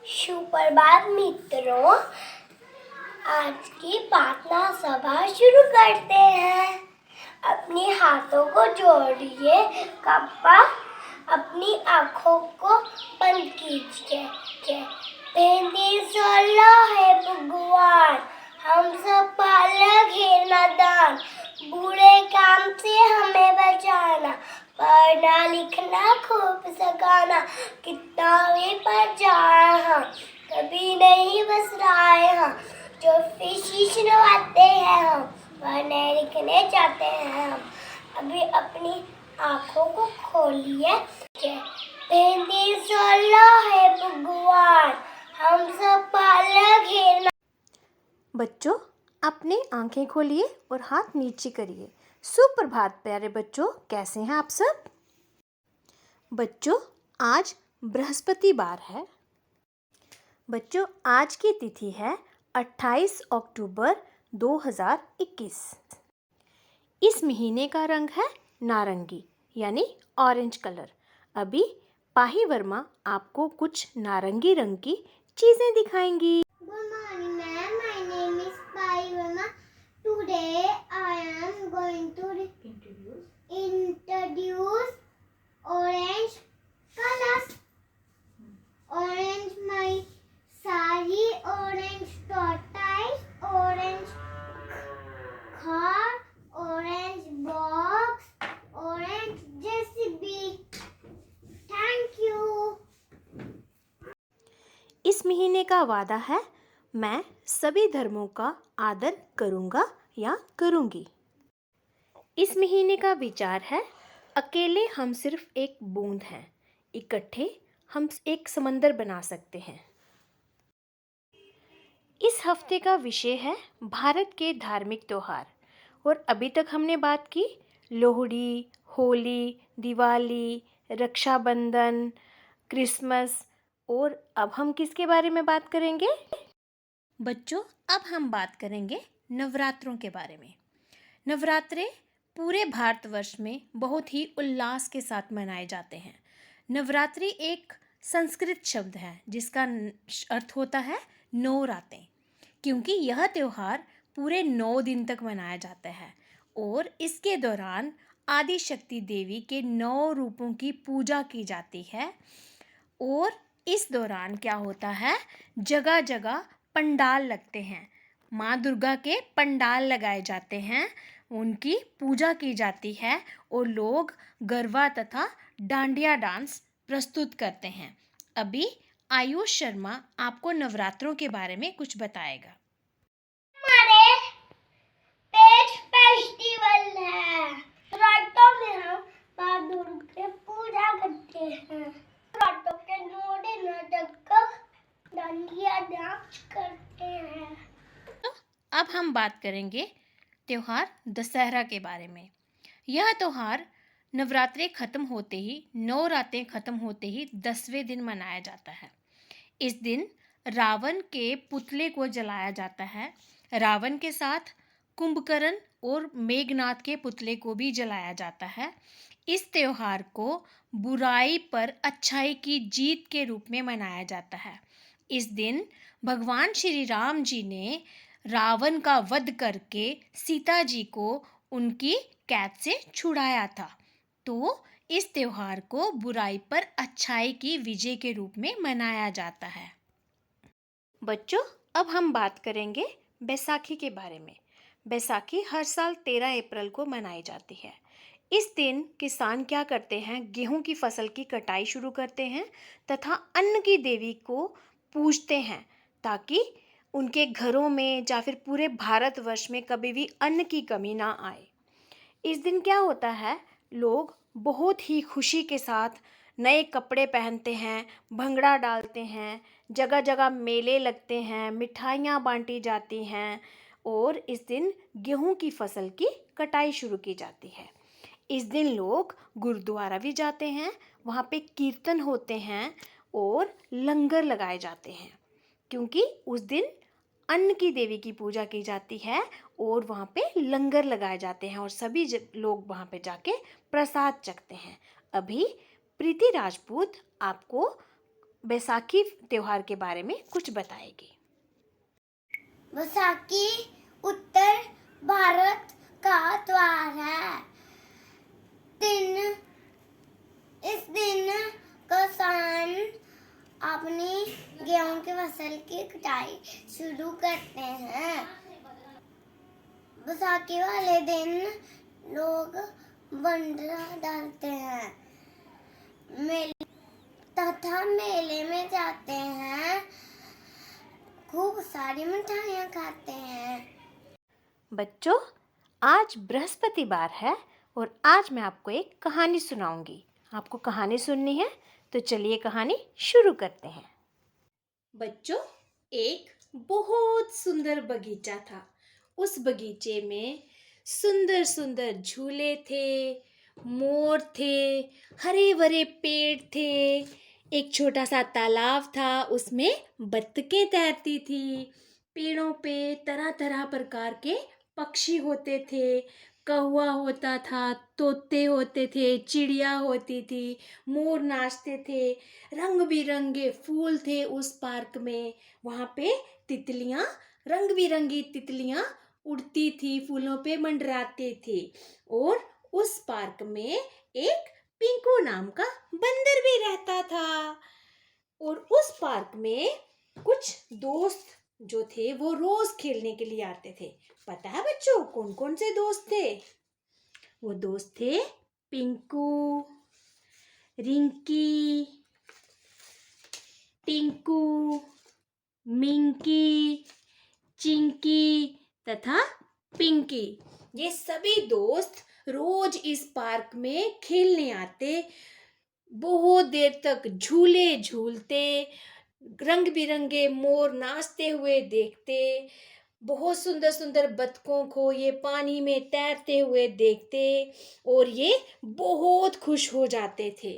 सुप्रभात मित्रों, आज की प्रार्थना सभा शुरू करते हैं। अपने हाथों को जोड़िए, कप्पा अपनी आँखों को बंद कीजिए। पेंदी सोलो है भगवान, हम सब बालक है नादान, बुरे काम से हमें बचाना, पढ़ना लिखना खूब सखाना, किताबें पर जाए हम, कभी नहीं बस रहे हम, जो शीश नवाते हैं हम, पढ़ने लिखने जाते हैं हम। अभी अपनी आँखों को खोलिए, पेंदी सोलो है भगवान, हम सब बालक है। बच्चों, अपने आंखें खोलिए और हाथ नीचे करिए। सुप्रभात प्यारे बच्चों, कैसे हैं आप सब? बच्चों, आज बृहस्पतिवार है। बच्चों, आज की तिथि है 28 अक्टूबर 2021। इस महीने का रंग है नारंगी यानी ऑरेंज कलर। अभी पाही वर्मा आपको कुछ नारंगी रंग की चीजें दिखाएंगी। Good morning, ma'am. My name is Pai Verma. Today I am going to introduce orange colors. Orange my sari, orange tortoise, orange car, orange box, orange JCB. Thank you. इस महीने का वादा है, मैं सभी धर्मों का आदर करूंगा या करूंगी। इस महीने का विचार है, अकेले हम सिर्फ एक बूंद हैं, इकट्ठे हम एक समंदर बना सकते हैं। इस हफ्ते का विषय है भारत के धार्मिक त्योहार। और अभी तक हमने बात की लोहड़ी, होली, दिवाली, रक्षाबंधन, क्रिसमस। और अब हम किसके बारे में बात करेंगे? बच्चों, अब हम बात करेंगे नवरात्रों के बारे में। नवरात्रे पूरे भारतवर्ष में बहुत ही उल्लास के साथ मनाए जाते हैं। नवरात्रि एक संस्कृत शब्द है जिसका अर्थ होता है 9 रातें, क्योंकि यह त्योहार पूरे 9 दिन तक मनाया जाता है और इसके दौरान आदि शक्ति देवी के 9 रूपों की पूजा की जाती है। और इस दौरान क्या होता है, जगह जगह पंडाल लगते हैं, माँ दुर्गा के पंडाल लगाए जाते हैं, उनकी पूजा की जाती है और लोग गरबा तथा डांडिया डांस प्रस्तुत करते हैं। अभी आयुष शर्मा आपको नवरात्रों के बारे में कुछ बताएगा। हमारे पेट फेस्टिवल है। रातों में हम माँ दुर्गा की पूजा करते हैं। रातों के 9 दिन तक डांडिया डांस करते हैं। अब हम बात करेंगे त्योहार दशहरा के बारे में। यह त्योहार नवरात्रे खत्म होते ही, 9 रातें खत्म होते ही 10वें दिन मनाया जाता है। इस दिन रावण के पुतले को जलाया जाता है। रावण के साथ कुंभकर्ण और मेघनाथ के पुतले को भी जलाया जाता है। इस त्योहार को बुराई पर अच्छाई की जीत के रूप में मनाया जाता है। इस दिन भगवान श्री राम जी ने रावण का वध करके सीता जी को उनकी कैद से छुड़ाया था। तो इस त्योहार को बुराई पर अच्छाई की विजय के रूप में मनाया जाता है। बच्चों, अब हम बात करेंगे बैसाखी के बारे में। बैसाखी हर साल 13 अप्रैल को मनाई जाती है। इस दिन किसान क्या करते हैं, गेहूं की फसल की कटाई शुरू करते हैं तथा अन्न की देवी को पूजते हैं ताकि उनके घरों में या फिर पूरे भारतवर्ष में कभी भी अन्न की कमी ना आए। इस दिन क्या होता है, लोग बहुत ही खुशी के साथ नए कपड़े पहनते हैं, भंगड़ा डालते हैं, जगह जगह मेले लगते हैं, मिठाइयाँ बांटी जाती हैं और इस दिन गेहूं की फसल की कटाई शुरू की जाती है। इस दिन लोग गुरुद्वारा भी जाते हैं, वहाँ पे कीर्तन होते हैं और लंगर लगाए जाते हैं, क्योंकि उस दिन अन्न की देवी की पूजा की जाती है और वहाँ पे लंगर लगाए जाते हैं और सभी लोग वहाँ पे जाके प्रसाद चखते हैं। अभी प्रीति राजपूत आपको बैसाखी त्योहार के बारे में कुछ बताएगी। बैसाखी उत्तर भारत का त्योहार है। इस दिन किसान अपनी गेहूं की फसल की कटाई शुरू करते हैं। बैसाखी वाले दिन लोग बंडरा डालते हैं तथा मेले में जाते हैं, खूब सारी मिठाइयाँ खाते हैं। बच्चों, आज बृहस्पतिवार है और आज मैं आपको एक कहानी सुनाऊंगी। आपको कहानी सुननी है तो चलिए कहानी शुरू करते हैं। बच्चों, एक बहुत सुंदर बगीचा था। उस बगीचे में सुंदर सुंदर झूले थे, मोर थे, हरे भरे पेड़ थे। एक छोटा सा तालाब था, उसमें बत्तखें तैरती थी। पेड़ों पे तरह तरह प्रकार के पक्षी होते थे। कौवा होता था, तोते होते थे, चिड़िया होती थी, मोर नाचते थे, रंग बिरंगे फूल थे उस पार्क में। वहाँ पे तितलियाँ, रंग बिरंगी तितलियाँ उड़ती थी, फूलों पे मंडराते थे। और उस पार्क में एक पिंकू नाम का बंदर भी रहता था। और उस पार्क में कुछ दोस्त जो थे वो रोज खेलने के लिए आते थे। पता है बच्चों कौन कौन से दोस्त थे? वो दोस्त थे पिंकू, रिंकी, टिंकू, मिंकी, चिंकी तथा पिंकी। ये सभी दोस्त रोज इस पार्क में खेलने आते, बहुत देर तक झूले झूलते, रंग बिरंगे मोर नाचते हुए देखते, बहुत सुंदर सुंदर बतखों को ये पानी में तैरते हुए देखते और ये बहुत खुश हो जाते थे।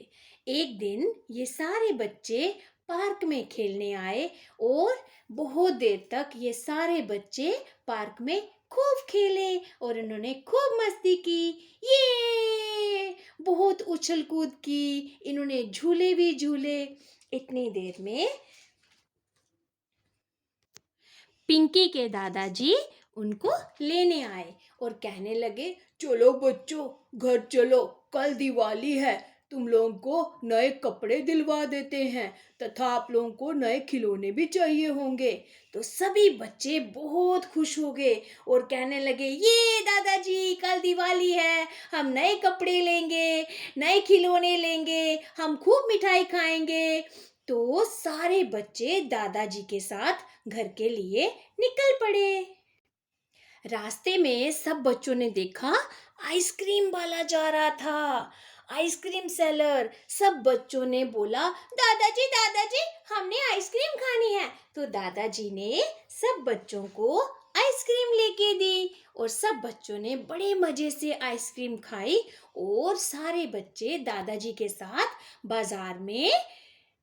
एक दिन ये सारे बच्चे पार्क में खेलने आए और बहुत देर तक ये सारे बच्चे पार्क में खूब खेले और इन्होंने खूब मस्ती की। ये बहुत उछल कूद की, इन्होंने झूले भी झूले। इतनी देर में पिंकी के दादाजी उनको लेने आए और कहने लगे, चलो बच्चों घर चलो, कल दिवाली है, तुम लोगों को नए कपड़े दिलवा देते हैं तथा आप लोगों को नए खिलौने भी चाहिए होंगे। तो सभी बच्चे बहुत खुश हो गए और कहने लगे, ये दादाजी कल दिवाली है, हम नए कपड़े लेंगे, नए खिलौने लेंगे, हम खूब मिठाई खाएंगे। तो सारे बच्चे दादाजी के साथ घर के लिए निकल पड़े। रास्ते में सब बच्चों ने देखा आइसक्रीम वाला जा रहा था, आइसक्रीम सेलर। सब बच्चों ने बोला, दादाजी दादाजी हमने आइसक्रीम खानी है। तो दादाजी ने सब बच्चों को आइसक्रीम लेके दी और सब बच्चों ने बड़े मजे से आइसक्रीम खाई और सारे बच्चे दादाजी के साथ बाजार में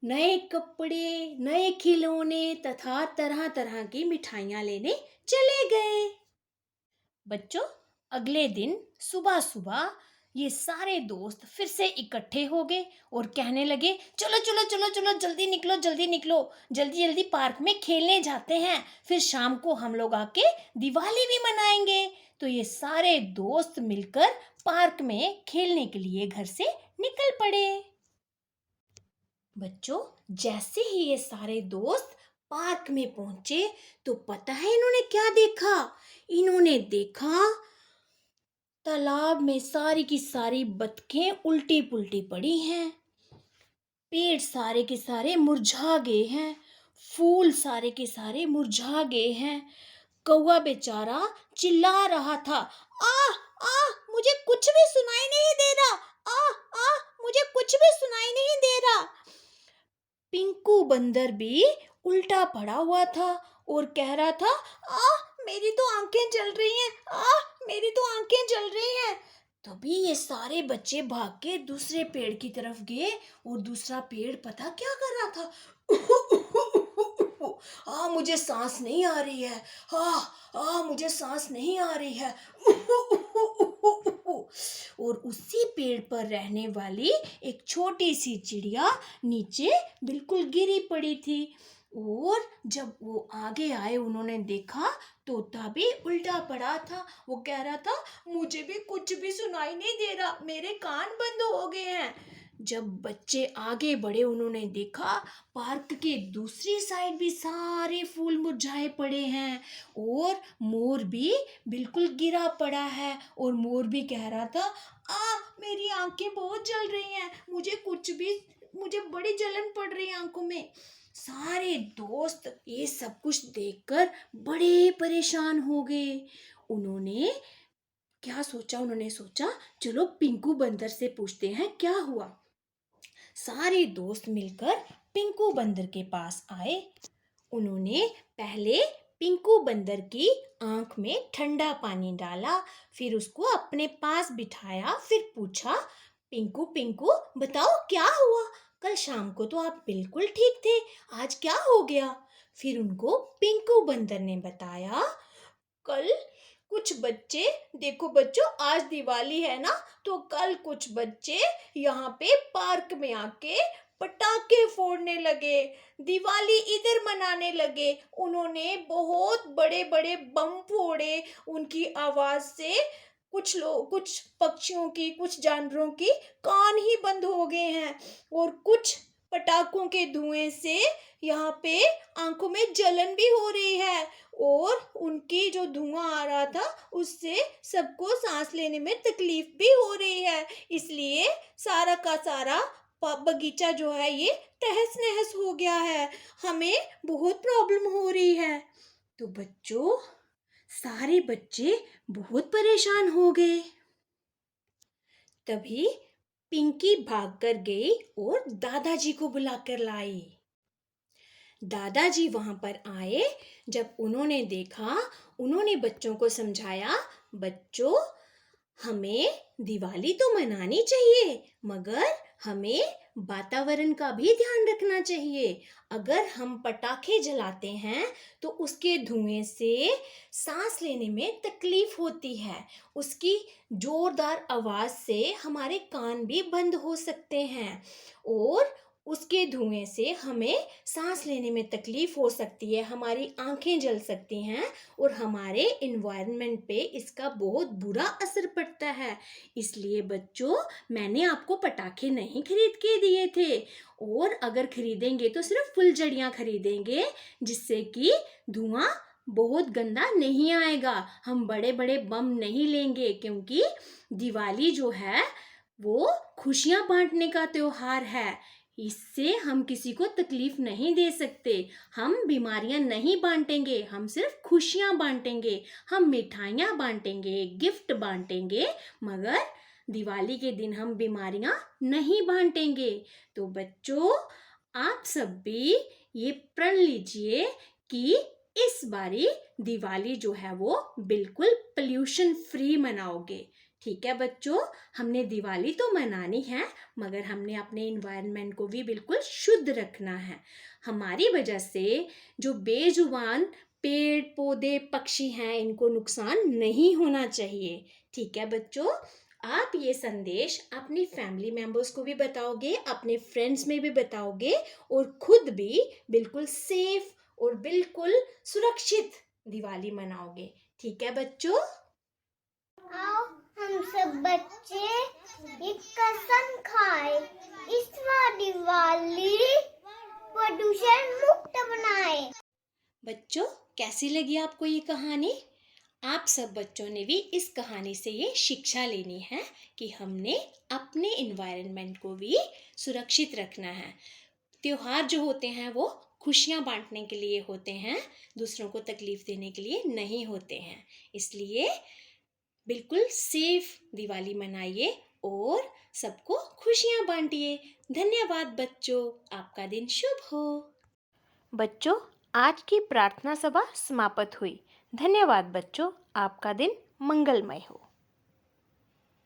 नए कपड़े, नए खिलौने तथा तरह तरह की मिठाइयाँ लेने चले गए। बच्चों, अगले दिन सुबह सुबह ये सारे दोस्त फिर से इकट्ठे हो गए और कहने लगे, चलो चलो चलो चलो जल्दी निकलो जल्दी निकलो, जल्दी जल्दी पार्क में खेलने जाते हैं, फिर शाम को हम लोग आके दिवाली भी मनाएंगे। तो ये सारे दोस्त मिलकर पार्क में खेलने के लिए घर से निकल पड़े। बच्चों, जैसे ही ये सारे दोस्त पार्क में पहुंचे तो पता है इन्होंने क्या देखा? इन्होंने देखा तालाब में सारी की सारी बतखें उल्टी पुल्टी पड़ी हैं, पेड़ सारे के सारे मुरझा गए हैं, फूल सारे के सारे मुरझा गए हैं। कौवा बेचारा चिल्ला रहा था, आ आ मुझे कुछ भी सुनाई नहीं दे रहा, आ आ मुझे कुछ भी सुनाई नहीं दे रहा। पिंकू बंदर भी उल्टा पड़ा हुआ था और कह रहा था, मेरी तो आंखें जल रही हैं, मेरी तो आंखें जल रही हैं। तभी ये सारे बच्चे भाग के दूसरे पेड़ की तरफ गए और दूसरा पेड़ पता क्या कर रहा था? मुझे सांस नहीं आ रही है। मुझे सांस नहीं आ रही है। और उसी पेड़ पर रहने वाली एक छोटी सी चिड़िया नीचे बिल्कुल गिरी पड़ी थी। और जब वो आगे आए उन्होंने देखा तोता भी उल्टा पड़ा था। वो कह रहा था, मुझे भी कुछ भी सुनाई नहीं दे रहा, मेरे कान बंद हो गए हैं। जब बच्चे आगे बढ़े उन्होंने देखा पार्क के दूसरी साइड भी सारे फूल मुरझाए पड़े हैं और मोर भी बिल्कुल गिरा पड़ा है। और मोर भी कह रहा था, मेरी आंखें बहुत जल रही हैं, मुझे बड़ी जलन पड़ रही है आंखों में। सारे दोस्त ये सब कुछ देखकर बड़े परेशान हो गए। उन्होंने सोचा चलो पिंकू बंदर से पूछते हैं क्या हुआ। सारे दोस्त मिलकर पिंकू बंदर के पास आए। उन्होंने पहले पिंकू बंदर की आंख में ठंडा पानी डाला, फिर उसको अपने पास बिठाया, फिर पूछा, पिंकू पिंकू बताओ क्या हुआ? कल शाम को तो आप बिल्कुल ठीक थे, आज क्या हो गया? फिर उनको पिंकू बंदर ने बताया, कल कुछ बच्चे, देखो बच्चों आज दिवाली है ना, तो कल कुछ बच्चे यहाँ पे पार्क में आके पटाखे फोड़ने लगे, दिवाली इधर मनाने लगे। उन्होंने बहुत बड़े बड़े बम फोड़े। उनकी आवाज से कुछ पक्षियों की, कुछ जानवरों की कान ही बंद हो गए हैं और कुछ पटाखों के धुएं से यहाँ पे आंखों में जलन भी हो रही है और उनकी जो धुआं आ रहा था उससे सबको सांस लेने में तकलीफ भी हो रही है। इसलिए सारा का सारा बगीचा जो है ये तहस नहस हो गया है, हमें बहुत प्रॉब्लम हो रही है। तो बच्चों सारे बच्चे बहुत परेशान हो गए। तभी पिंकी भागकर गई और दादाजी को बुलाकर लाई। दादाजी वहां पर आए। जब उन्होंने देखा, उन्होंने बच्चों को समझाया, बच्चों हमें दिवाली तो मनानी चाहिए मगर हमें वातावरण का भी ध्यान रखना चाहिए। अगर हम पटाखे जलाते हैं तो उसके धुएं से सांस लेने में तकलीफ होती है। उसकी जोरदार आवाज से हमारे कान भी बंद हो सकते हैं और उसके धुएं से हमें सांस लेने में तकलीफ हो सकती है, हमारी आंखें जल सकती हैं और हमारे एनवायरनमेंट पे इसका बहुत बुरा असर पड़ता है। इसलिए बच्चों मैंने आपको पटाखे नहीं खरीद के दिए थे और अगर खरीदेंगे तो सिर्फ फुलझड़ियाँ खरीदेंगे जिससे कि धुआं बहुत गंदा नहीं आएगा। हम बड़े बड़े बम नहीं लेंगे क्योंकि दिवाली जो है वो खुशियाँ बांटने का त्योहार है। इससे हम किसी को तकलीफ नहीं दे सकते। हम बीमारियां नहीं बांटेंगे, हम सिर्फ खुशियां बांटेंगे, हम मिठाइयां बांटेंगे, गिफ्ट बांटेंगे, मगर दिवाली के दिन हम बीमारियां नहीं बांटेंगे। तो बच्चों आप सब भी ये प्रण लीजिए कि इस बारी दिवाली जो है वो बिल्कुल पोल्यूशन फ्री मनाओगे। ठीक है बच्चों, हमने दिवाली तो मनानी है मगर हमने अपने एनवायरनमेंट को भी बिल्कुल शुद्ध रखना है। हमारी वजह से जो बेजुबान पेड़ पौधे पक्षी हैं इनको नुकसान नहीं होना चाहिए। ठीक है बच्चों, आप ये संदेश अपनी फैमिली मेंबर्स को भी बताओगे, अपने फ्रेंड्स में भी बताओगे और खुद भी बिल्कुल सेफ और बिल्कुल सुरक्षित दिवाली मनाओगे। ठीक है बच्चों, आओ हम सब बच्चे एक कसम खाए, इस बार दिवाली प्रदूषण मुक्त बनाए। बच्चों कैसी लगी आपको ये कहानी? आप सब बच्चों ने भी इस कहानी से ये शिक्षा लेनी है कि हमने अपने एनवायरनमेंट को भी सुरक्षित रखना है। त्योहार जो होते हैं वो खुशियाँ बांटने के लिए होते हैं, दूसरों को तकलीफ देने के लिए नहीं होते हैं। इसलिए बिल्कुल सेफ दिवाली मनाइए और सबको खुशियाँ बांटिए। धन्यवाद बच्चों, आपका दिन शुभ हो। बच्चों आज की प्रार्थना सभा समाप्त हुई। धन्यवाद बच्चों, आपका दिन मंगलमय हो।